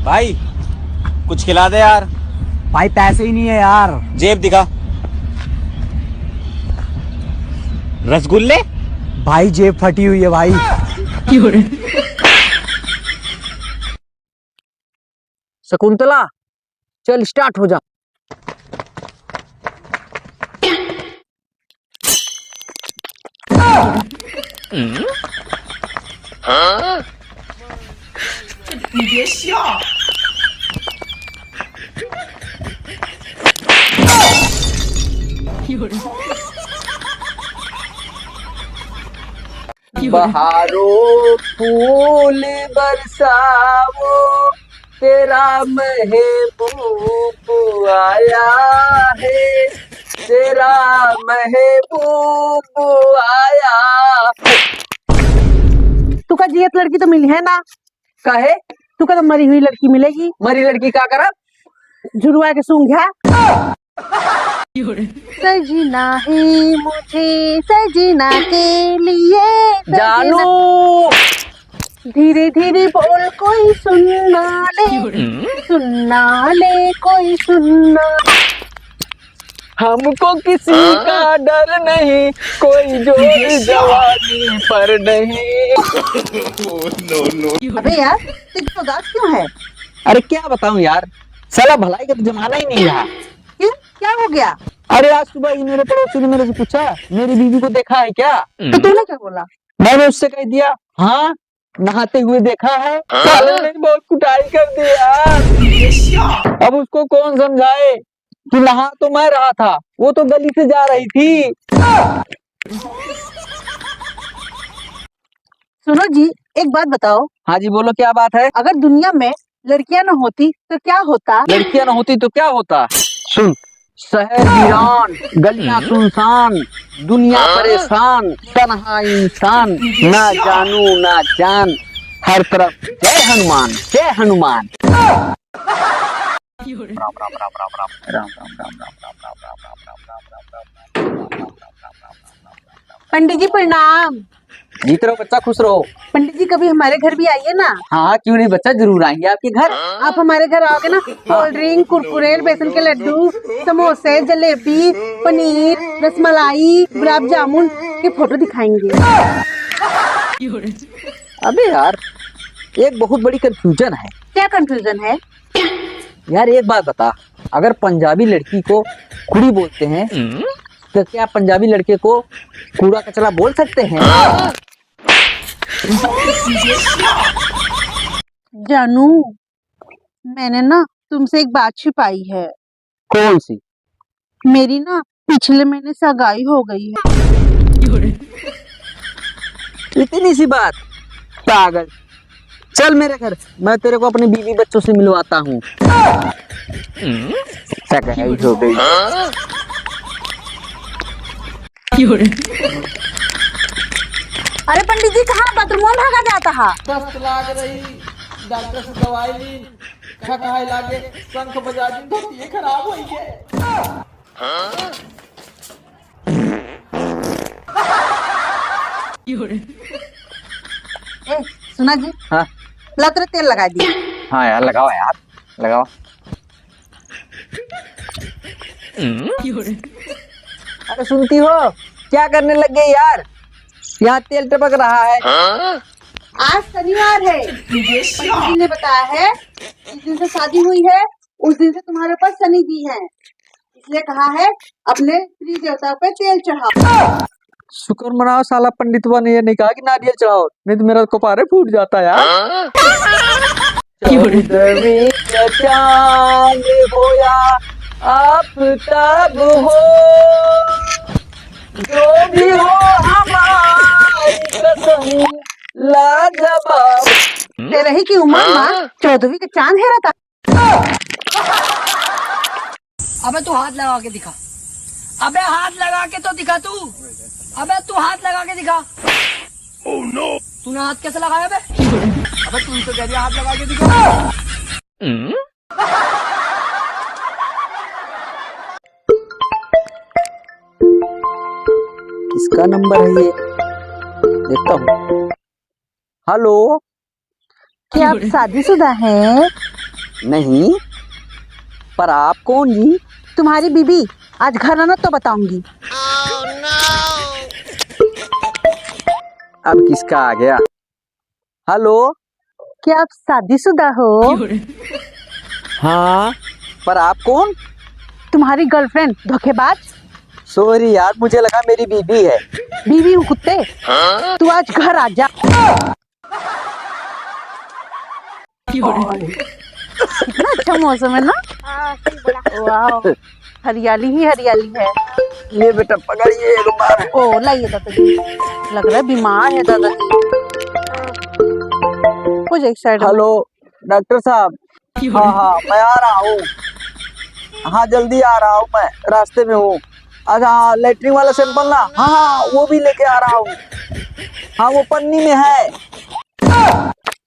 भाई कुछ खिला दे यार। भाई पैसे ही नहीं है यार। जेब दिखा। रसगुल्ले। भाई जेब फटी हुई है भाई। शकुंतला चल स्टार्ट हो जा। बहारो फूल बरसावो तेरा महबूब आया है, तेरा महबूब आया। तू का जियत लड़की तो मिली है ना? काहे? तू का तो मरी हुई लड़की मिलेगी। मरी लड़की का करब? झुरवा के सूंघा। सजना है मुझे सजना के लिए जानू धीरे धीरे बोल कोई सुनना ले कोई सुनना। हमको किसी का डर नहीं, कोई जोर जवानी पर नहीं। अबे यार तुझे उदास क्यों है? अरे क्या बताऊं यार, साला भलाई का तो जमाना ही नहीं रहा। क्यों, क्या हो गया? अरे आज सुबह ही मेरे पड़ोसी ने मेरे से पूछा मेरी बीवी को देखा है क्या? तो तूने क्या बोला? मैंने उससे कह दिया हाँ नहाते हुए देखा है। साले ने बहुत कुटाई कर दिया। अब उसको कौन समझाए कि नहा तो मैं रहा था, वो तो गली से जा रही थी। सुनो जी, एक बात बताओ। हाँ जी बोलो, क्या बात है? अगर दुनिया में लड़कियां न होती तो क्या होता? लड़कियां न होती तो क्या होता? सुन, शहर वीरान, गलियां सुनसान, दुनिया परेशान, तन्हा इंसान, ना जानू ना जान, हर तरफ जय हनुमान जय हनुमान। राम राम राम राम राम राम राम राम राम राम राम राम राम राम राम। पंडित जी प्रणाम। जीत रहो बच्चा, खुश रहो। पंडित जी कभी हमारे घर भी आइए ना। हाँ क्यों नहीं बच्चा, जरूर आएंगे आपके घर। आप हमारे घर आओगे ना, कोल्ड ड्रिंक, कुरकुरे, बेसन के लड्डू, समोसे, जलेबी, पनीर, रसमलाई, गुलाब जामुन के फोटो दिखाएंगे। अबे यार एक बहुत बड़ी कंफ्यूजन है। क्या कंफ्यूजन है? यार एक बात बता, अगर पंजाबी लड़की को कुड़ी बोलते हैं तो क्या पंजाबी लड़के को कूड़ा कचरा बोल सकते हैं? जानू, मैंने ना तुमसे एक बात छिपाई है। कौन सी? मेरी ना पिछले महीने सगाई हो गई है। इतनी सी बात? पागल, चल मेरे घर, मैं तेरे को अपनी बीवी बच्चों से मिलवाता हूँ। सगाई हो गई। अरे पंडित जी कहाँ बाथरूम में भागा जाता है? दस्त लाग रही, डॉक्टर से दवाई ली, खटाई लागे, शंख बजा दी, धोती खराब हो गए। ए, सुना जी, हाँ ला तेरे तेल लगा दिया। हाँ यार लगाओ यार, लगाओ। अरे सुनती हो, क्या करने लग गई यार? यहाँ तेल टपक रहा है। आज शनिवार है, पंडित जी ने बताया है जिस दिन से शादी हुई है उस दिन से तुम्हारे पास शनि जी है, इसलिए कहा है अपने प्रिय देवता पे तेल चढ़ाओ। शुक्र मनाओ, साला पंडितवा ने ये नहीं कहा कि नारियल चढ़ाओ, नहीं तो मेरा कपारे फूट जाता यार। चौदहवीं का चांद होया आफताब हो, जो भी हो हमारी कसम लाजवाब। तेरे ही की उम्र माँ 14वीं का चांद है रहता। अबे तू हाथ लगा के दिखा, अबे हाथ लगा के तो दिखा तू, अबे तू हाथ लगा के दिखा। ओह नो, तूने हाथ कैसे लगाया बे? अबे तू तो कह दिया हाथ लगा के दिखा। किसका नंबर है ये, देखता हूँ। हेलो, क्या आप शादीशुदा हैं? नहीं, पर आप कौन जी? तुम्हारी बीबी। आज घर आना तो बताऊंगी। अब किसका आ गया? हेलो। क्या आप शादीशुदा हो? हाँ, पर आप कौन? तुम्हारी गर्लफ्रेंड धोखेबाज। सॉरी यार, मुझे लगा मेरी बीबी है। बीवी हूँ कुत्ते। तू आज घर आ जा। कितना अच्छा मौसम है ना। वाह, हरियाली ही हरियाली है। ये बेटा पकड़िए एक बार। ओ लाइए दादाजी, लग रहा है बीमार है दादाजी। कुछ एक साइड। हेलो डॉक्टर साहब। हाँ हाँ, मैं आ रहा हूँ। हाँ, जल्दी आ रहा हूँ, मैं रास्ते में हूँ। अच्छा हाँ, लेटरिन वाला सैंपल ना, हाँ हाँ वो भी लेके आ रहा हूँ। हाँ, वो पन्नी में है।